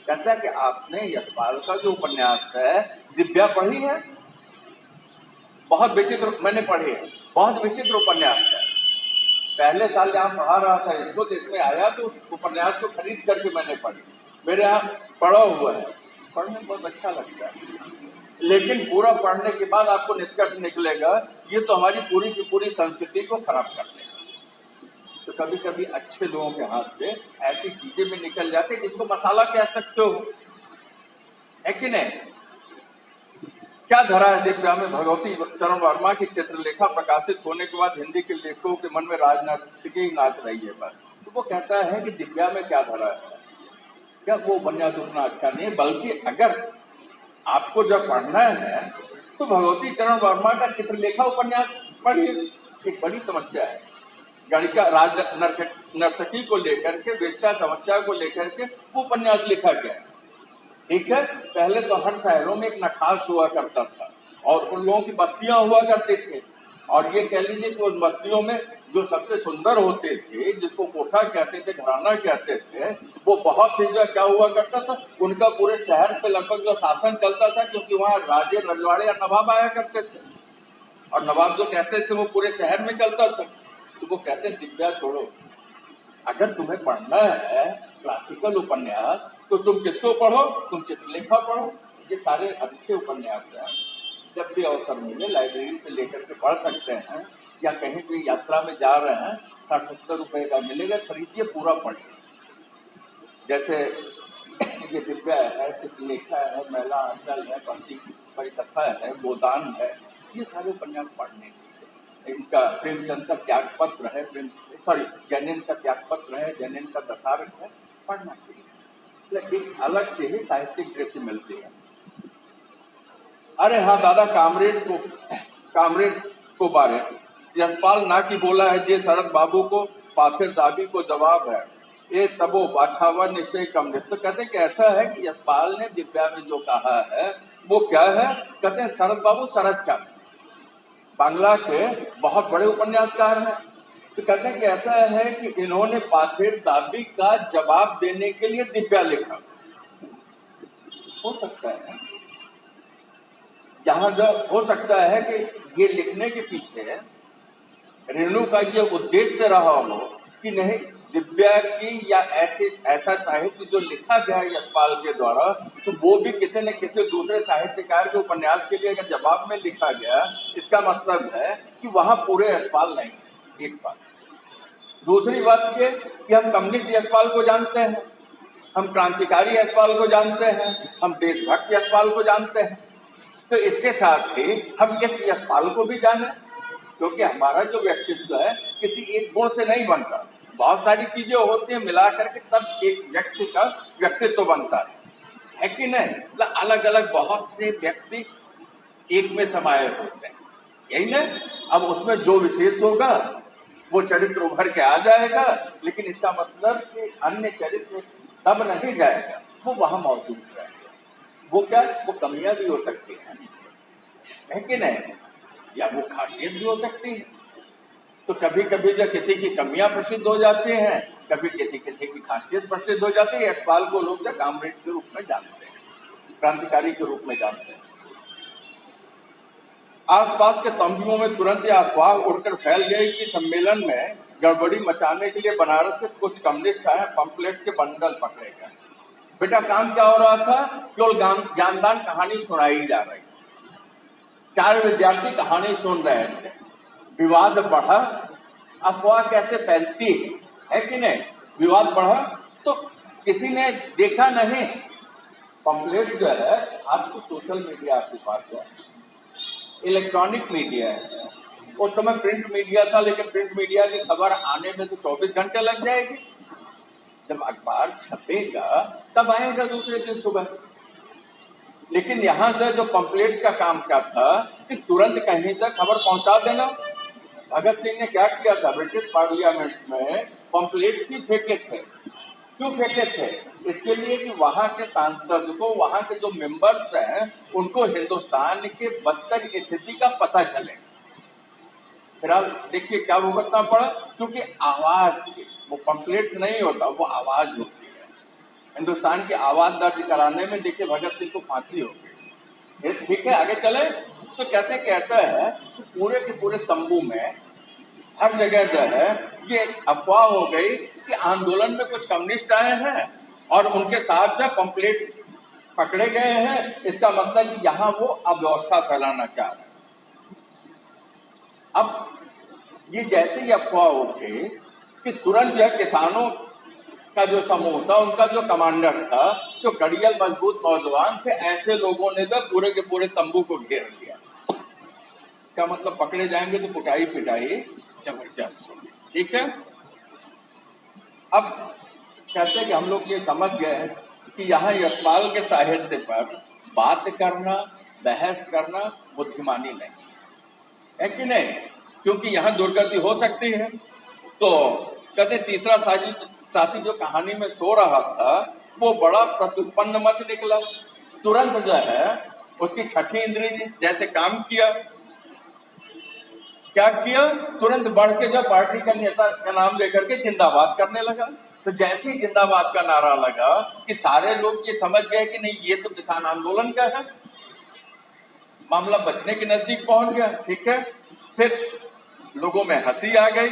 S1: कहता है कि आपने यशपाल का जो उपन्यास है दिव्या पढ़ी है? बहुत विचित्र, मैंने पढ़ी है, बहुत विचित्र उपन्यास है। पहले साल जहाँ पढ़ा रहा था इसको, तो इसमें आया तो उपन्यास को खरीद करके मैंने पढ़ी, मेरे यहाँ पढ़ा हुआ है, पढ़ने में बहुत अच्छा लगता है। लेकिन पूरा पढ़ने के बाद आपको निष्कर्ष निकलेगा ये तो हमारी पूरी की पूरी संस्कृति को खराब कर देगा। तो कभी कभी अच्छे लोगों के हाथ से ऐसी चीजें भी निकल जाती है जिसको मसाला कह सकते हो, है कि नहीं? क्या धरा है दिव्या में? भगवती चरण वर्मा की चित्रलेखा प्रकाशित होने के बाद हिंदी के लेखकों के मन में राजनीतिक ही नाच रही है बस। तो वो कहता है कि दिव्या में क्या धरा है? क्या वो उपन्यास उतना अच्छा नहीं है? बल्कि अगर आपको जब पढ़ना है तो भगवती चरण वर्मा का चित्रलेखा उपन्यास पढ़िए। एक बड़ी समस्या है गणिका राज नर्तकी को लेकर के, वेश्या समस्या को लेकर के वो उपन्यास लिखा गया है। ठीक है, पहले तो हर शहरों में एक नखास हुआ करता था और उन लोगों की बस्तियां हुआ करते थे, और ये कह लीजिए कि उन बस्तियों में जो सबसे सुंदर होते थे, जिसको कोठा कहते थे, घराना कहते थे, वो बहुत ही जो क्या हुआ करता था, उनका पूरे शहर पे लगभग जो शासन चलता था, क्योंकि वहाँ राजे रजवाड़े या नवाब आया करते थे, और नवाब जो कहते थे वो पूरे शहर में चलता था। तो वो कहते दिव्या छोड़ो, अगर तुम्हें पढ़ना है क्लासिकल उपन्यास तो तुम किसको पढ़ो, तुम चित्रलेखा पढ़ो। ये सारे अच्छे उपन्यास हैं, जब भी अवसर मिले लाइब्रेरी से लेकर के पढ़ सकते हैं, या कहीं भी यात्रा में जा रहे हैं 60-70 रुपए का मिलेगा, खरीदिए, पूरा पढ़िए। जैसे ये दिव्या है, चित्रलेखा है, महिला आंचल है, परिकथा है, गोदान है, ये सारे उपन्यास पढ़ने के। इनका प्रेमचंद का त्यागपत्र है, जैनिन का त्यागपत्र है, जैनिन का दशारथ है, पढ़ना चाहिए। एक अलग से ही साहित्यिक दृष्टि मिलती है। अरे हाँ दादा, कामरेड को बारे यशपाल ना की बोला है जे शरद बाबू को पाथिर दाबी को जवाब है ये तबो बाछावा निश्चय कम। तो कहते कि ऐसा है कि यशपाल ने दिव्या में जो कहा है वो क्या है, कहते हैं शरद बाबू शरद चंद्र बांग्ला के बहुत बड़े उपन्यासकार हैं। तो कहते हैं कि ऐसा है कि इन्होंने पाथिर दाबी का जवाब देने के लिए दिव्या लिखा। हो सकता है, जहां जो हो सकता है कि ये लिखने के पीछे रेणु का ये उद्देश्य रहा हो कि नहीं, दिव्या की या ऐसा साहित्य जो लिखा गया है यशपाल के द्वारा, तो वो भी किसी न किसी दूसरे साहित्यकार के उपन्यास के लिए अगर जवाब में लिखा गया, इसका मतलब है कि वहां पूरे यशपाल नहीं है। एक बात। दूसरी बात ये कि हम कम्युनिस्ट यशपाल को जानते हैं, हम क्रांतिकारी यशपाल को जानते हैं, हम देशभक्त यशपाल को जानते हैं, तो इसके साथ ही हम इस यशपाल को भी जाने, क्योंकि हमारा जो व्यक्तित्व है किसी एक गुण से नहीं बनता, बहुत सारी चीजें होती हैं मिला करके तब एक व्यक्ति का व्यक्तित्व बनता है कि नहीं। मतलब अलग अलग बहुत से व्यक्ति एक में समाये होते हैं, यही ना। अब उसमें जो विशेष होगा वो चरित्र उभर के आ जाएगा, लेकिन इसका मतलब कि अन्य चरित्र तब नहीं जाएगा, वो वहां मौजूद रहेगा। वो क्या, वो कमियां भी हो सकती है कि नहीं, या वो खासियत भी हो सकती है। तो कभी कभी जो किसी की कमियां प्रसिद्ध हो जाती हैं, कभी किसी की खासियत प्रसिद्ध हो जाती है। यशपाल को लोग जो कामरेड के रूप में जानते हैं, क्रांतिकारी के रूप में जानते हैं। आसपास के तंबुओं में तुरंत यह अफवाह उड़कर फैल गई कि सम्मेलन में गड़बड़ी मचाने के लिए बनारस से कुछ कम्युनिस्ट आए, पंपलेट्स के बंडल पकड़े गए। बेटा काम क्या हो रहा था, केवल ज्ञानदान कहानी सुनाई जा रही, 4 विद्यार्थी कहानी सुन रहे थे, विवाद बढ़ा। अफवाह कैसे फैलती है कि नहीं, विवाद बढ़ा तो किसी ने देखा नहीं। पंपलेट जो है आपको सोशल मीडिया आपके पास है, इलेक्ट्रॉनिक मीडिया है। उस समय प्रिंट मीडिया था, लेकिन प्रिंट मीडिया की खबर आने में तो 24 घंटे लग जाएगी। जब अखबार छपेगा तब आएगा दूसरे दिन सुबह। लेकिन यहाँ से जो पंपलेट का काम क्या था कि तुरंत कहीं तक खबर पहुंचा देना। भगत सिंह ने क्या किया था, ब्रिटिश पार्लियामेंट में पंपलेट ही फेंके थे। क्यों फेंके थे, इसके लिए कि वहां के सांसद को, वहां के जो मेंबर्स हैं उनको हिंदुस्तान के बदतर स्थिति का पता चले। फिर आप देखिए क्या भुगतना पड़ा, क्योंकि आवाज थी, वो पंपलेट नहीं होता, वो आवाज होती है। हिंदुस्तान की आवाज दर्ज कराने में देखिए भगत सिंह को फांसी हो गई। ठीक है, आगे चले तो कहता है कि पूरे के पूरे तंबू में हर जगह जो है ये अफवाह हो गई कि आंदोलन में कुछ कम्युनिस्ट आए हैं और उनके साथ में पंपलेट पकड़े गए हैं। इसका मतलब कि यहाँ वो अव्यवस्था फैलाना चाह रहे हैं। अब ये जैसे ही अफवाह उठी कि तुरंत जो किसानों का जो समूह था, उनका जो कमांडर था, जो कड़ियल मजबूत नौजवान थे, ऐसे लोगों ने तो पूरे के पूरे तंबू को घेर लिया। क्या मतलब, पकड़े जाएंगे तो कुटाई पिटाई जबरदस्त होगी। ठीक है, अब कहते हैं कि हम लोग ये समझ गए हैं कि यहाँ यशपाल के साहित्य पर बात करना, बहस करना बुद्धिमानी नहीं है कि नहीं, क्योंकि यहाँ दुर्गति हो सकती है। तो कहते तीसरा साथी जो कहानी में सो रहा था वो बड़ा प्रत्युत्पन्न मत निकला। तुरंत जो है उसकी छठी इंद्री ने जैसे काम किया, क्या किया, तुरंत बढ़ के जो पार्टी का नेता का नाम लेकर के जिंदाबाद करने लगा। तो जैसे ही जिंदाबाद का नारा लगा कि सारे लोग ये समझ गए कि नहीं ये तो किसान आंदोलन का है, मामला बचने के नजदीक पहुंच गया। ठीक है, फिर लोगों में हंसी आ गई।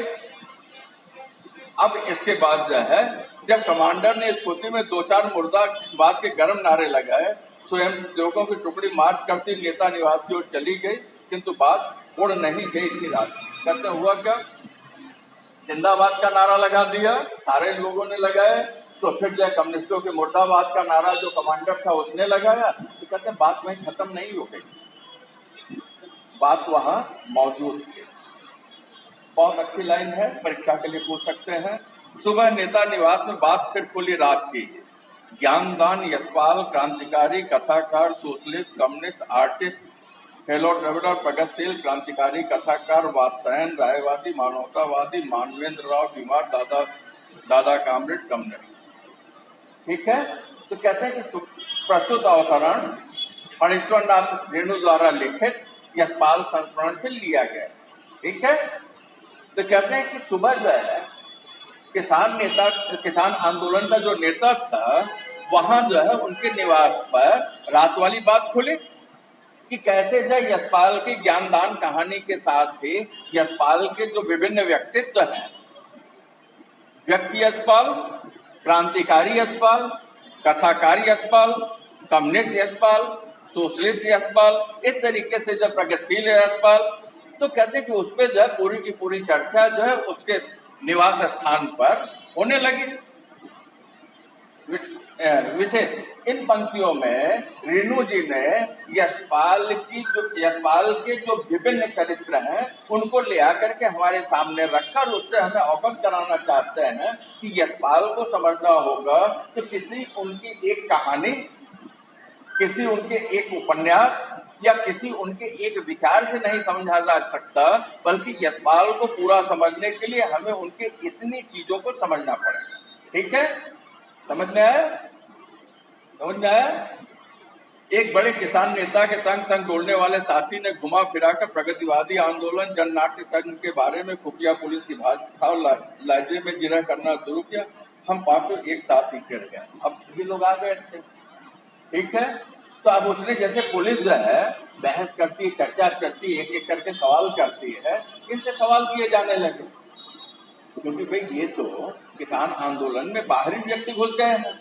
S1: अब इसके बाद जो है जब कमांडर ने इस खुशी में दो चार मुर्दाबाद के गर्म नारे लगाए, स्वयं सेवकों की टुकड़ी मार्च करती नेता निवास की ओर चली गई, किंतु बात उड़ नहीं गई थी रात। कहते हुआ क्या, जिंदाबाद का नारा लगा दिया, सारे लोगों ने लगाए, तो फिर जो कम्युनिस्टों के मुर्दाबाद का नारा जो कमांडर था उसने लगाया, तो कहते बात वहीं खत्म नहीं हो गई, बात वहां मौजूद थी। बहुत अच्छी लाइन है, परीक्षा के लिए पूछ सकते हैं। सुबह नेता निवास में बात फिर खुली रात की। ज्ञानदान यशपाल क्रांतिकारी कथाकार सोशलिस्ट कम्युनिस्ट आर्टिस्ट फेलो द्रविड़ प्रगतिशील क्रांतिकारी कथाकार वात्सायन रायवादी मानवतावादी मानवेंद्र राव बीमार दादा कामरेड कम्युनिस्ट। ठीक है, तो कहते हैं कि प्रस्तुत अवतरण फणीश्वर नाथ रेणु द्वारा लिखित यशपाल संस्मरण से लिया गया। ठीक है, तो कहते हैं कि सुबह जो है किसान आंदोलन का जो नेता था वहां जो है उनके निवास पर रात वाली बात खुली कि कैसे जो यशपाल की ज्ञानदान कहानी के साथ ही यशपाल के जो विभिन्न व्यक्तित्व हैं, व्यक्ति यशपाल, क्रांतिकारी यशपाल, कथाकारी यशपाल, कम्युनिस्ट यशपाल, सोशलिस्ट यशपाल, इस तरीके से जो प्रगतिशील यशपाल, तो कहते कि उस पर जो है पूरी की पूरी चर्चा जो है उसके निवास स्थान पर होने लगी। विशेष इन पंक्तियों में रेणु जी ने यशपाल के जो विभिन्न चरित्र हैं उनको ले आकर के हमारे सामने रखा और उससे हमें अवगत कराना चाहते हैं कि यशपाल को समझना होगा तो किसी उनकी एक कहानी, किसी उनके एक उपन्यास या किसी उनके एक विचार से नहीं समझा जा सकता, बल्कि यशपाल को पूरा समझने के लिए हमें उनके इतनी चीजों को समझना पड़ेगा। ठीक है, समझ में आया? समझ में आया? एक बड़े किसान नेता के संग संग दौड़ने वाले साथी ने घुमा फिरा कर प्रगतिवादी आंदोलन जननाट्य संघ के बारे में खुफिया पुलिस की भाषा और लाइब्रेरी में गिरह करना शुरू किया। हम पांचों एक साथ ही गिर गए। अब ये लोग आ गए थे। ठीक है, तो अब उसने जैसे पुलिस जो है बहस करती है, चर्चा करती है, एक एक करके सवाल करती है, इनसे सवाल किए जाने लगे, क्योंकि भाई ये तो किसान आंदोलन में बाहरी व्यक्ति घुस गए हैं,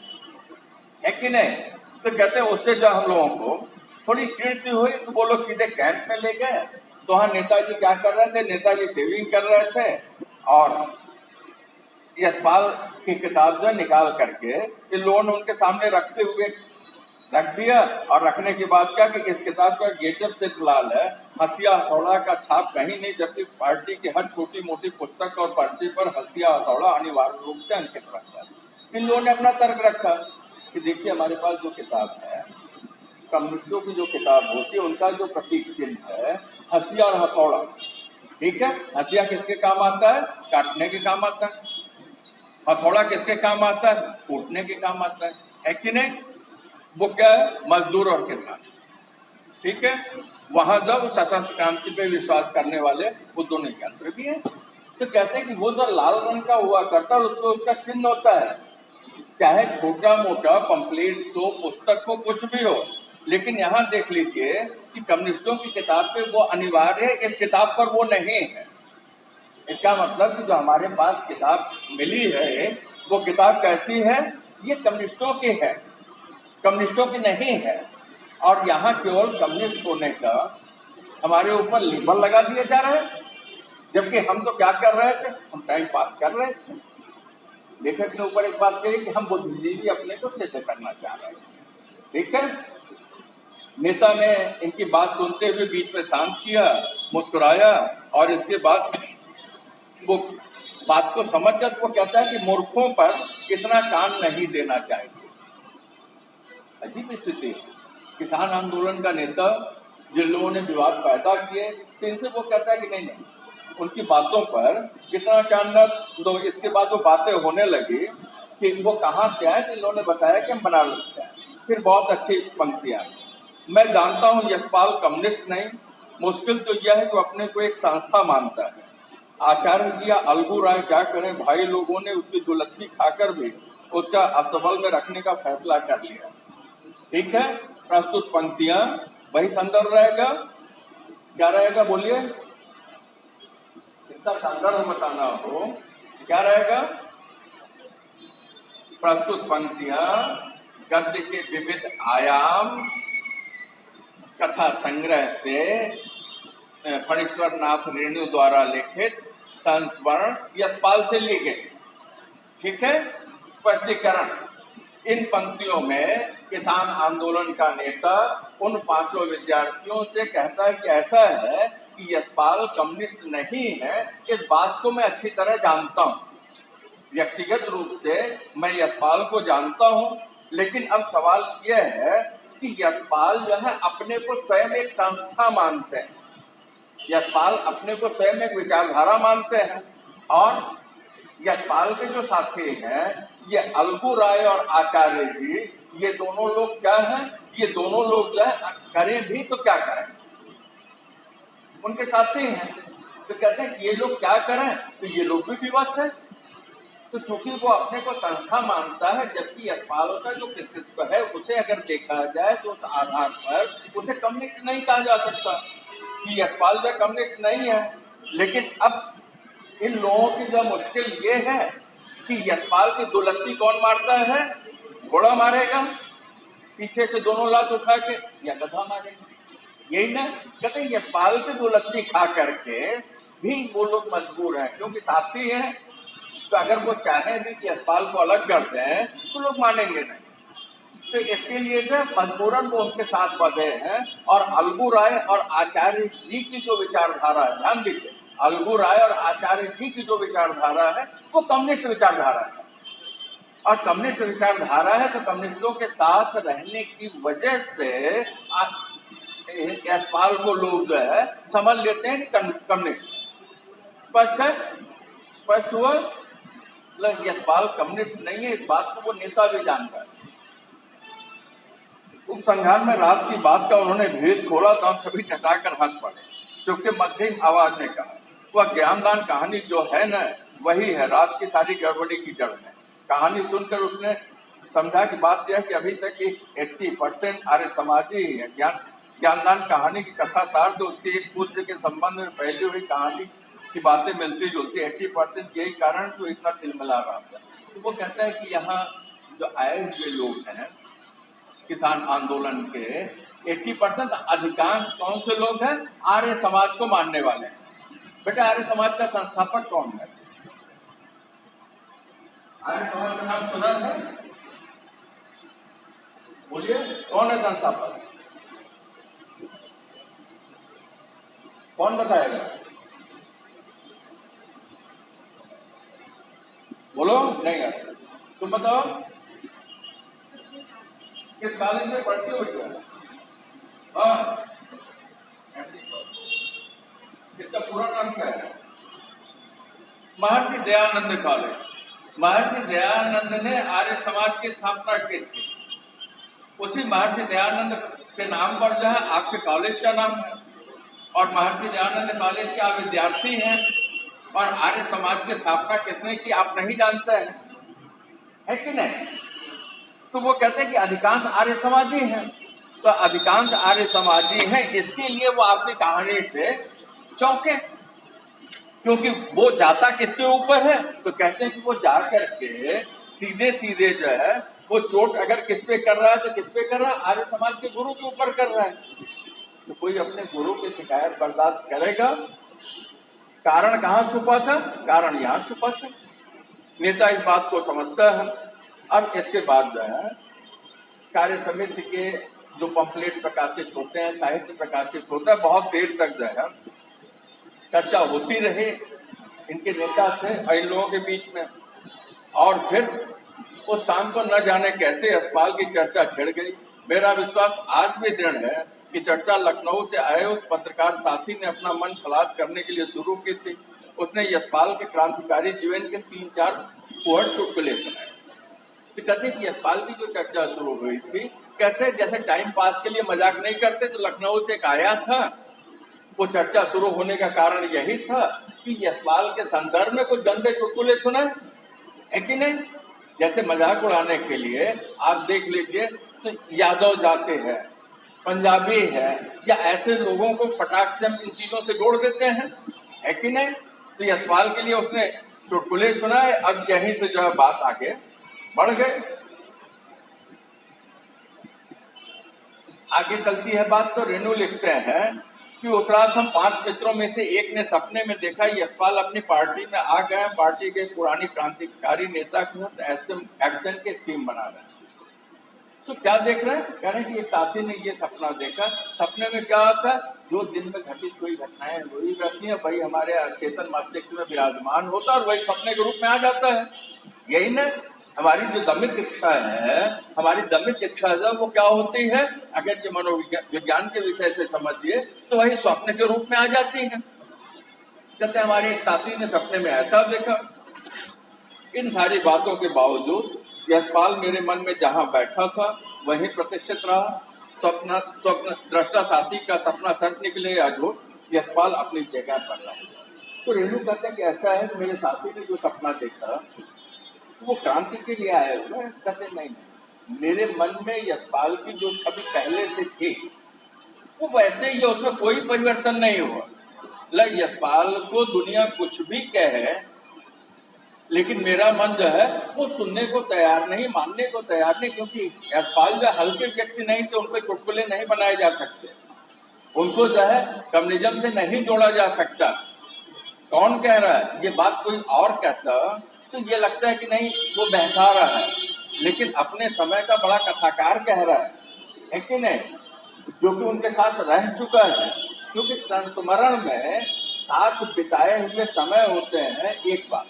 S1: है कि नहीं? तो कहते हैं उससे जो हम लोगों को थोड़ी चिढ़ हुई तो वो लोग सीधे कैंप में ले गए। तो हाँ, नेताजी क्या कर रहे थे? नेताजी सेविंग कर रहे थे और यशपाल की किताब जो निकाल करके इन लोगों ने उनके सामने रखते हुए रख दिया। और रखने के बाद क्या कि इस किताब का गेटअप सिर्फ लाल है, हंसिया हथौड़ा का छाप कहीं नहीं, जबकि पार्टी की हर छोटी मोटी पुस्तक और पर्ची पर हंसिया हथौड़ा अनिवार्य रूप से अंकित रहता है। इन लोगों ने अपना तर्क रखा कि देखिए हमारे पास जो किताब है, कम्युनिस्टों की जो किताब होती है उनका जो प्रतीक चिन्ह है हंसिया और हथौड़ा। ठीक है, हंसिया किसके काम आता है? काटने के काम आता है। हथौड़ा किसके काम आता है? कूटने के काम आता है कि नहीं? वो क्या है? मजदूर और किसान। ठीक है, वहां जब सशस्त्र क्रांति पे विश्वास करने वाले वो दोनों यंत्र भी हैं। तो कहते हैं कि वो जो लाल रंग का हुआ करता है उसको उसका चिन्ह होता है, चाहे छोटा मोटा पंपलेट हो, पुस्तक हो, कुछ भी हो। लेकिन यहाँ देख लीजिए कि कम्युनिस्टों की किताब पे वो अनिवार्य है, इस किताब पर वो नहीं है। इसका मतलब कि जो हमारे पास किताब मिली है वो किताब कैसी है? ये कम्युनिस्टों की है, कम्युनिस्टों की नहीं है। और यहाँ केवल कम्युनिस्ट होने का हमारे ऊपर लेबल लगा दिया जा रहा है, जबकि हम तो क्या कर रहे थे? हम टाइम पास कर रहे थे। लेखक ने ऊपर एक बात कही कि हम बुद्धिजीवी अपने को सिद्ध करना चाह रहे हैं। ठीक है, नेता ने इनकी बात सुनते हुए बीच में शांत किया, मुस्कुराया और इसके बाद वो बात को समझ कर वो कहता है कि मूर्खों पर इतना कान नहीं देना चाहिए। अजीब स्थिति। किसान आंदोलन का नेता जिन लोगों ने विवाद पैदा किए, तो इनसे वो कहता है कि नहीं नहीं, उनकी बातों पर कितना चांदना। तो इसके बाद वो बातें होने लगी कि वो कहाँ से आए, तो इन्होंने बताया कि हम बनारस से आए। फिर बहुत अच्छी पंक्तियां, मैं जानता हूँ यशपाल कम्युनिस्ट नहीं, मुश्किल तो यह है कि अपने को एक संस्था मानता है। आचार्य जी या अलगू राय क्या करें, भाई लोगों ने उसकी दुलत्ती खाकर भी उसका अस्तबल में रखने का फैसला कर लिया। ठीक है, प्रस्तुत पंक्तियां वही संदर्भ रहेगा, क्या रहेगा बोलिए, इसका संदर्भ बताना हो क्या रहेगा। प्रस्तुत पंक्तियां गद्य के विविध आयाम कथा संग्रह से फणीश्वर नाथ रेणु द्वारा लिखित संस्मरण यशपाल से ली गई। ठीक है, स्पष्टीकरण, इन पंक्तियों में किसान आंदोलन का नेता उन पांचों विद्यार्थियों से कहता है कि ऐसा है कि यशपाल कम्युनिस्ट नहीं है, इस बात को मैं अच्छी तरह जानता हूं, व्यक्तिगत रूप से मैं यशपाल को जानता हूं, लेकिन अब सवाल यह है कि यशपाल जो है अपने को स्वयं एक संस्था मानते हैं, यशपाल अपने को स्वयं एक विचारधारा मानते हैं, और यशपाल के जो साथी हैं ये अलगू राय और आचार्य जी, ये दोनों लोग क्या हैं, ये दोनों लोग जो है करें भी तो क्या करें, उनके साथी हैं। तो कहते हैं कि ये लोग क्या करें, तो ये लोग भी विवश है। तो चूंकि वो अपने को संस्था मानता है, जबकि यशपाल का जो कृतित्व है उसे अगर देखा जाए तो उस आधार पर उसे कम्युनिस्ट नहीं कहा जा सकता कि यशपाल जो कम्युनिस्ट नहीं है। लेकिन अब इन लोगों की जो मुश्किल ये है कि यशपाल की दुलत्ती कौन मारता है, घोड़ा मारेगा पीछे से दोनों लात उठा के, या गधा मारेगा, यही ना। कहते हैं यशपाल की दुलत्ती खा करके भी वो लोग मजबूर हैं, क्योंकि साथी हैं, तो अगर वो चाहे भी कि यशपाल को अलग कर दें तो लोग मानेंगे नहीं। तो इसके लिए जो मजबूरन वो उनके साथ बंधे हैं। और अलगू राय और आचार्य जी की जो विचारधारा है, ध्यान दीजिए, अलगू राय और आचार्य जी की जो विचारधारा है वो कम्युनिस्ट विचारधारा है, और कम्युनिस्ट विचारधारा है तो कम्युनिस्टों के साथ रहने की वजह से यशपाल को लोग जो है समझ लेते हैं कि कम्युनिस्ट। स्पष्ट है, स्पष्ट हुआ, यशपाल कम्युनिस्ट नहीं है, इस बात को वो नेता भी जानता है। उपसंहार में रात की बात का उन्होंने भेद खोला तो हम सभी चटाकर हंस पड़े, क्योंकि मध्यम आवाज ने कहा, वह ज्ञानदान कहानी जो है न वही है रात की सारी गड़बड़ी की जड़ में। कहानी सुनकर उसने समझा कि बात यह है कि अभी तक 80% आर्य समाजी ही है। ज्ञानदान कहानी की कथा सार तो उसके एक पुत्र के संबंध में पहले हुई कहानी की बातें मिलती जुलती, 80% यही कारण से इतना तिलमिला रहा था। तो वो कहता है कि यहाँ जो आए हुए लोग हैं किसान आंदोलन के 80% अधिकांश कौन से लोग हैं, आर्य समाज को मानने वाले हैं। बेटा आर्य समाज का संस्थापक कौन है, आर्य समाज का नाम सुना है, बोलिए कौन है संस्थापक, कौन बताएगा, बोलो, नहीं आता तुम बताओ, किस कॉलेज में पढ़ती हो बेटा, इसका पूरा नाम क्या है, महर्षि दयानंद कॉलेज। महर्षि दयानंद ने आर्य समाज की स्थापना की थी, उसी महर्षि दयानंद के नाम पर जो है आपके कॉलेज का नाम है, और महर्षि दयानंद कॉलेज के आप विद्यार्थी हैं, और आर्य समाज की स्थापना किसने की आप नहीं जानते हैं, है कि नहीं। तो वो कहते हैं कि अधिकांश आर्य समाजी हैं, तो अधिकांश आर्य समाजी हैं, इसके लिए वो आपकी कहानी से चौंके, क्योंकि वो जाता किसके ऊपर है, तो कहते हैं कि वो जा करके सीधे सीधे जो है वो चोट अगर किस पे कर रहा है तो किस पे कर रहा है, आर्य समाज के गुरु के ऊपर कर रहा है। तो कोई अपने गुरु की शिकायत बर्दाश्त करेगा, कारण कहाँ छुपा था, कारण यहाँ छुपा था। नेता इस बात को समझता है। अब इसके बाद जो है कार्य समिति के जो पंपलेट प्रकाशित होते हैं, साहित्य प्रकाशित होता है, बहुत देर तक जो है चर्चा होती रही इनके नेता से और इन लोगों के बीच में, और फिर उस शाम को न जाने कैसे यशपाल की चर्चा छिड़ गई। मेरा विश्वास आज भी दृढ़ है कि चर्चा लखनऊ से आए उस पत्रकार साथी ने अपना मन खलास करने के लिए शुरू की थी। उसने यशपाल के क्रांतिकारी जीवन के 3-4 पोहड़ चुटकुले सुनाए। तो कहते कि यशपाल की जो चर्चा शुरू हुई थी, कहते जैसे टाइम पास के लिए मजाक नहीं करते, तो लखनऊ से एक आया था। वो चर्चा शुरू होने का कारण यही था कि यशपाल के संदर्भ में कुछ गंदे चुटकुले सुनाए, है कि नहीं। जैसे मजाक उड़ाने के लिए आप देख लीजिए, तो यादव जाते हैं, पंजाबी है, या ऐसे लोगों को फटाक से हम इन चीजों से जोड़ देते हैं, है कि नहीं। तो यशपाल के लिए उसने चुटकुले सुनाए। अब यहीं से जो है बात आगे बढ़ गए। आगे चलती है बात, तो रेणु लिखते हैं कि उस रात हम 5 मित्रों में से एक ने सपने में देखा यशपाल अपनी पार्टी में आ गए। पार्टी के पुरानी क्रांतिकारी नेता के साथ एक्शन के स्कीम बना रहे हैं। तो क्या देख रहे हैं, कह रहे हैं कि एक साथी ने ये सपना देखा। सपने में क्या होता है, जो दिन में घटित हुई घटनाएं हुई रहती हैं वही हमारे चेतन मस्तिष्क में विराजमान होता है और वही सपने के रूप में आ जाता है। यही ना हमारी जो दमित इच्छा है, हमारी दमित इच्छा है वो क्या होती है, अगर जो मनोविज्ञान के विषय से समझिए तो वही स्वप्न के रूप में आ जाती है। कहते हमारे एक साथी ने सपने में ऐसा देखा। इन सारी बातों के बावजूद यशपाल मेरे मन में जहां बैठा था वहीं प्रतिष्ठित रहा। स्वप्न दृष्टा साथी का सपना सच निकले या झूठ, यशपाल अपनी जगह पर रहा। तो रेणु कहते हैं कि ऐसा है कि मेरे साथी ने जो सपना देखा वो क्रांति के लिए आए हुए। कहते नहीं, मेरे मन में यशपाल की जो छवि पहले से थी वो वैसे ही है, उसमें कोई परिवर्तन नहीं हुआ। यशपाल को दुनिया कुछ भी कहे, लेकिन मेरा मन जो है वो सुनने को तैयार नहीं, मानने को तैयार नहीं, क्योंकि यशपाल जो हल्के व्यक्ति नहीं तो उन पर चुटकुले नहीं बनाए जा सकते, उनको जो है कम्युनिज्म से नहीं जोड़ा जा सकता। कौन कह रहा है ये बात, कोई और कहता तो ये लगता है कि नहीं वो बहका रहा है, लेकिन अपने समय का बड़ा कथाकार कह रहा है कि नहीं, जो कि उनके साथ रह चुका है। क्योंकि संस्मरण में साथ बिताए हुए समय होते हैं एक बात,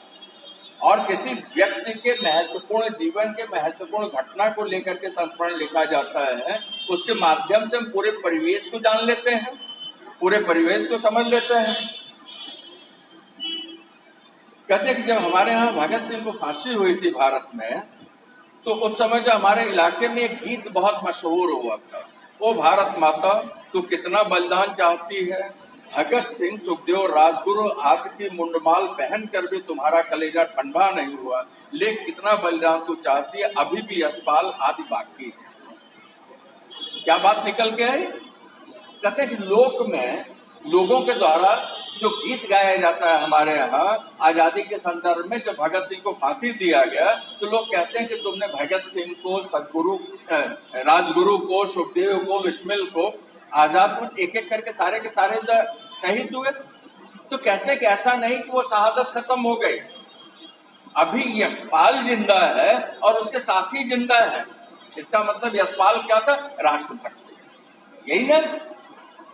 S1: और किसी व्यक्ति के महत्वपूर्ण जीवन के महत्वपूर्ण घटना को लेकर के संस्मरण लिखा जाता है, उसके माध्यम से हम पूरे परिवेश को जान लेते हैं, पूरे परिवेश को समझ लेते हैं। कहते हैं कि जब हमारे यहाँ भगत सिंह को फांसी हुई थी भारत में, तो उस समय जो हमारे इलाके में एक गीत बहुत मशहूर हुआ था, वो भारत माता तू कितना बलिदान चाहती है, भगत सिंह, सुखदेव, राजगुरु आदि की मुंडमाल पहन कर भी तुम्हारा कलेजा ठंडा नहीं हुआ, लेकिन कितना बलिदान तू चाहती है, अभी भी यशपाल आदि बाकी है। क्या बात निकल के आई। कहते हैं कि लोक में लोगों के द्वारा जो गीत गाया जाता है हमारे यहाँ आजादी के संदर्भ में, जब भगत सिंह को फांसी दिया गया तो लोग कहते हैं कि तुमने भगत सिंह को, सदगुरु, राजगुरु को, सुखदेव को, बिस्मिल को, आजाद को, एक एक करके सारे के सारे शहीद हुए। तो कहते हैं कि ऐसा नहीं कि वो शहादत खत्म हो गई, अभी यशपाल जिंदा है और उसके साथी जिंदा है। इसका मतलब यशपाल क्या था, राष्ट्रभक्त। यही ना,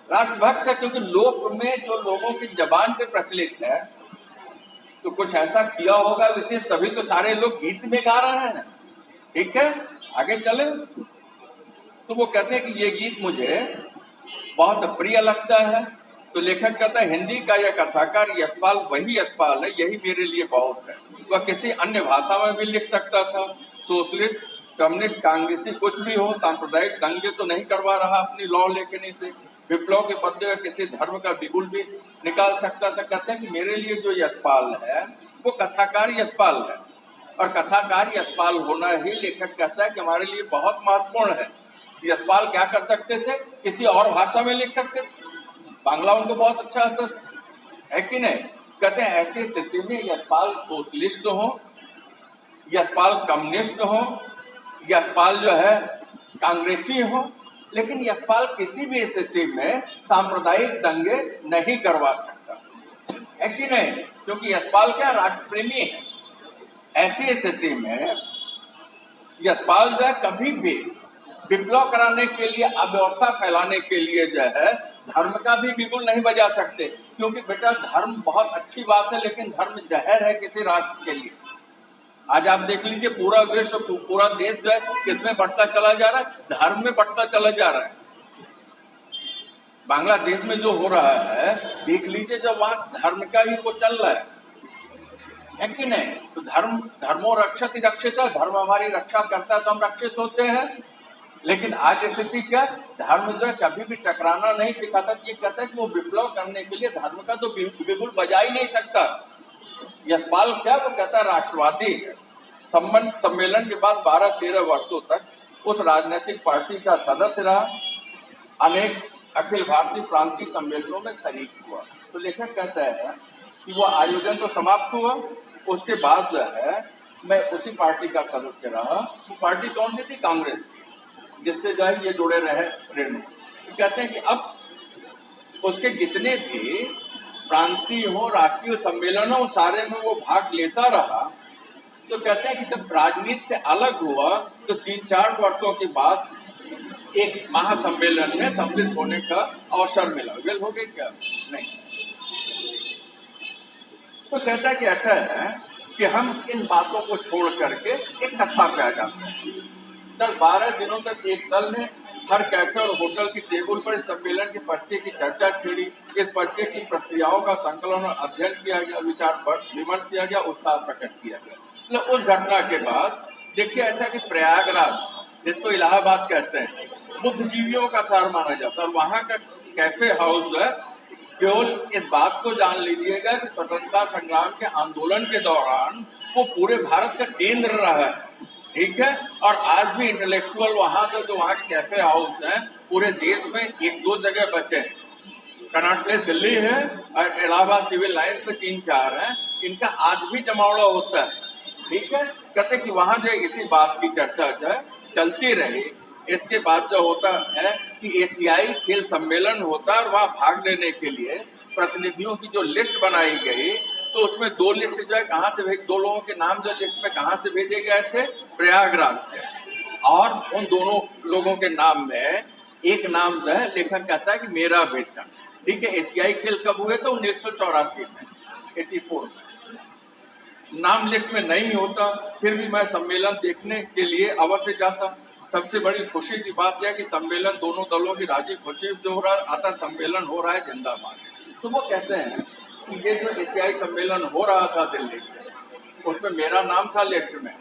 S1: राष्ट्रभक्त है, क्योंकि लोक में जो लोगों की जबान पे प्रचलित है तो कुछ ऐसा किया होगा विशेष, तभी तो सारे लोग गीत में गा रहे हैं। ठीक है, आगे चले। तो वो कहते हैं कि ये गीत मुझे बहुत प्रिय लगता है। तो लेखक कहता है हिंदी का यह कथाकार यशपाल वही यशपाल है, यही मेरे लिए बहुत है। वह किसी अन्य भाषा में भी लिख सकता था, सोशलिस्ट, कम्युनिस्ट, कांग्रेसी कुछ भी हो, सांप्रदायिक दंगे तो नहीं करवा रहा अपनी लौ लेखनी से, विप्लव के बदले में किसी धर्म का बिगुल भी निकाल सकता था। कहते हैं कि मेरे लिए जो यशपाल है वो कथाकार यशपाल है, और कथाकार यशपाल होना ही लेखक कहता है कि हमारे लिए बहुत महत्वपूर्ण है। यशपाल क्या कर सकते थे, किसी और भाषा में लिख सकते थे, बांग्ला उनको बहुत अच्छा आता है कि नहीं। कहते हैं ऐसी स्थिति में यशपाल सोशलिस्ट हो, यशपाल कम्युनिस्ट हो, यशपाल जो है कांग्रेसी हो, लेकिन यशपाल किसी भी स्थिति में सांप्रदायिक दंगे नहीं करवा सकता, है कि नहीं, क्योंकि यशपाल क्या राष्ट्र प्रेमी है। ऐसी स्थिति में यशपाल जो है कभी भी विप्लव कराने के लिए, अव्यवस्था फैलाने के लिए जो है धर्म का भी बिगुल नहीं बजा सकते, क्योंकि बेटा धर्म बहुत अच्छी बात है, लेकिन धर्म जहर है किसी राष्ट्र के लिए। आज आप देख लीजिए पूरा विश्व, पूरा देश जो है किसमें बढ़ता चला जा रहा है, धर्म में बढ़ता चला जा रहा है। बांग्लादेश में जो हो रहा है देख लीजिए, जब वहां धर्म का ही वो चल रहा है कि नहीं? तो धर्मो रक्षति रक्षिता, धर्म हमारी रक्षा करता है तो हम रक्षित होते हैं। लेकिन आज स्थिति क्या, धर्म जो है कभी भी टकराना नहीं सिखाता। ये कहता है कि वो विप्लव करने के लिए धर्म का तो बिल्कुल बजा ही नहीं सकता। यशपाल क्या, वो कहता है राष्ट्रवादी है। सम्मेलन के बाद 12-13 वर्षों तक उस राजनीतिक पार्टी का सदस्य रहा, अनेक अखिल भारतीय प्रांतीय सम्मेलनों में शरीक हुआ। तो लेखक कहता है कि वो आयोजन तो समाप्त हुआ, उसके बाद जो है मैं उसी पार्टी का सदस्य रहा। वो पार्टी कौन सी थी? कांग्रेस थी, जिससे जो है ये जुड़े रहे रेणु। तो कहते हैं कि अब उसके जितने भी प्रांतीय हो राष्ट्रीय सम्मेलन हो सारे में वो भाग लेता रहा। तो कहते हैं कि जब राजनीति से अलग हुआ तो 3-4 वर्षों के बाद एक महासम्मेलन में सम्मिलित होने का अवसर मिला। वेल हो गई क्या? नहीं। तो कहता है कि ऐसा है कि हम इन बातों को छोड़ करके एक कथा पे आ जाते हैं। 10-12 दिनों तक एक दल ने हर कैफे और होटल की टेबल पर इस सम्मेलन के पर्चे की चर्चा छेड़ी। इस पर्चे की प्रक्रियाओं का संकलन और अध्ययन किया गया, विचार विमर्श किया गया, उत्साह प्रकट किया गया। मतलब उस घटना के बाद देखिए ऐसा कि प्रयागराज, जिसको इलाहाबाद कहते हैं, बुद्धिजीवियों का शहर माना जाता है। और वहां का कैफे हाउस जो है केवल इस बात को जान लीजिएगा कि स्वतंत्रता संग्राम के आंदोलन के दौरान वो पूरे भारत का केंद्र रहा है, ठीक है। और आज भी इंटेलेक्चुअल वहां का जो वहां के कैफे हाउस हैं पूरे देश में 1-2 जगह बचे हैं। कनॉट प्लेस दिल्ली है और इलाहाबाद सिविल लाइन पे 3-4 हैं। इनका आज भी जमावड़ा होता है, ठीक है। कहते कि वहां जो इसी बात की चर्चा जो है चलती रही। इसके बाद जो होता है कि एशियाई खेल सम्मेलन होता है और वहां भाग लेने के लिए प्रतिनिधियों की जो लिस्ट बनाई गई, तो उसमें 2 लिस्ट जो है कहाँ से भेज, 2 लोगों के नाम जो लिस्ट में कहाँ से भेजे गए थे? प्रयागराज से। और उन दोनों लोगों के नाम में एक नाम जो है लेखक कहता है कि मेरा बेटा, ठीक है। एशियाई खेल कब हुए? तो 1984 में, 84 में। नाम लिस्ट में नहीं होता, फिर भी मैं सम्मेलन देखने के लिए अवश्य जाता। सबसे बड़ी खुशी की बात यह कि सम्मेलन दोनों दलों की राजी खुशी जो हो रहा है, आता सम्मेलन हो रहा है, जिंदाबाद। तो वो कहते हैं कि ये जो एशियाई सम्मेलन हो रहा था दिल्ली में, उसमें मेरा नाम था लिस्ट में।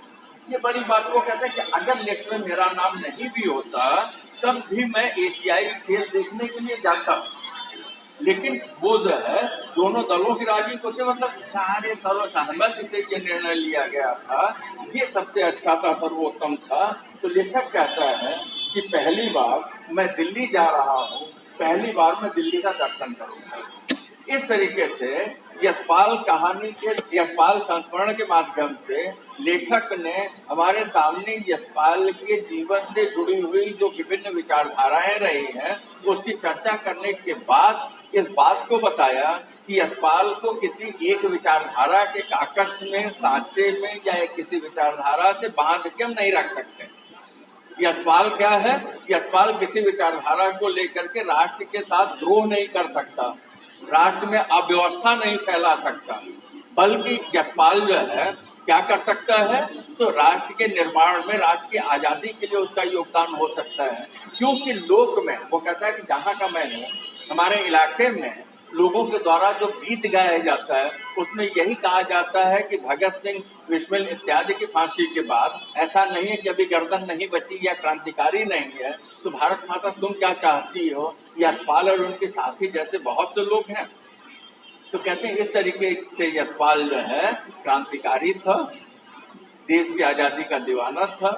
S1: ये बड़ी बात को कहते हैं कि अगर लिस्ट में मेरा नाम नहीं भी होता तब भी मैं एशियाई खेल देखने के लिए जाता। लेकिन वो जो है दोनों दलों की राजी खुशी, मतलब सारे सर्वसहमति से ये निर्णय लिया गया था, ये सबसे अच्छा था, सर्वोत्तम था। तो लेखक कहता है कि पहली बार मैं दिल्ली जा रहा हूँ, पहली बार मैं दिल्ली का दर्शन करूंगा। इस तरीके से यशपाल कहानी के, यशपाल संस्मरण के माध्यम से लेखक ने हमारे सामने यशपाल के जीवन से जुड़ी हुई जो विभिन्न विचारधाराएं रही हैं उसकी चर्चा करने के बाद इस बात को बताया कि यशपाल को किसी एक विचारधारा के काकस में, सांचे में या किसी विचारधारा से बांध के हम नहीं रख सकते। यशपाल क्या है? यशपाल किसी विचारधारा को लेकर के राष्ट्र के साथ द्रोह नहीं कर सकता, राष्ट्र में अव्यवस्था नहीं फैला सकता, बल्कि यशपाल जो है क्या कर सकता है? तो राष्ट्र के निर्माण में, राष्ट्र की आजादी के लिए उसका योगदान हो सकता है। क्योंकि लोक में, वो कहता है कि जहाँ का मैं हूँ, हमारे इलाके में लोगों के द्वारा जो गीत गाया जाता है उसमें यही कहा जाता है कि भगत सिंह, बिस्मिल इत्यादि की फांसी के बाद ऐसा नहीं है कि अभी गर्दन नहीं बची या क्रांतिकारी नहीं है, तो भारत माता तुम क्या चाहती हो, यशपाल और उनके साथी जैसे बहुत से लोग हैं। तो कहते हैं इस तरीके से यशपाल जो है क्रांतिकारी था, देश की आजादी का दीवाना था।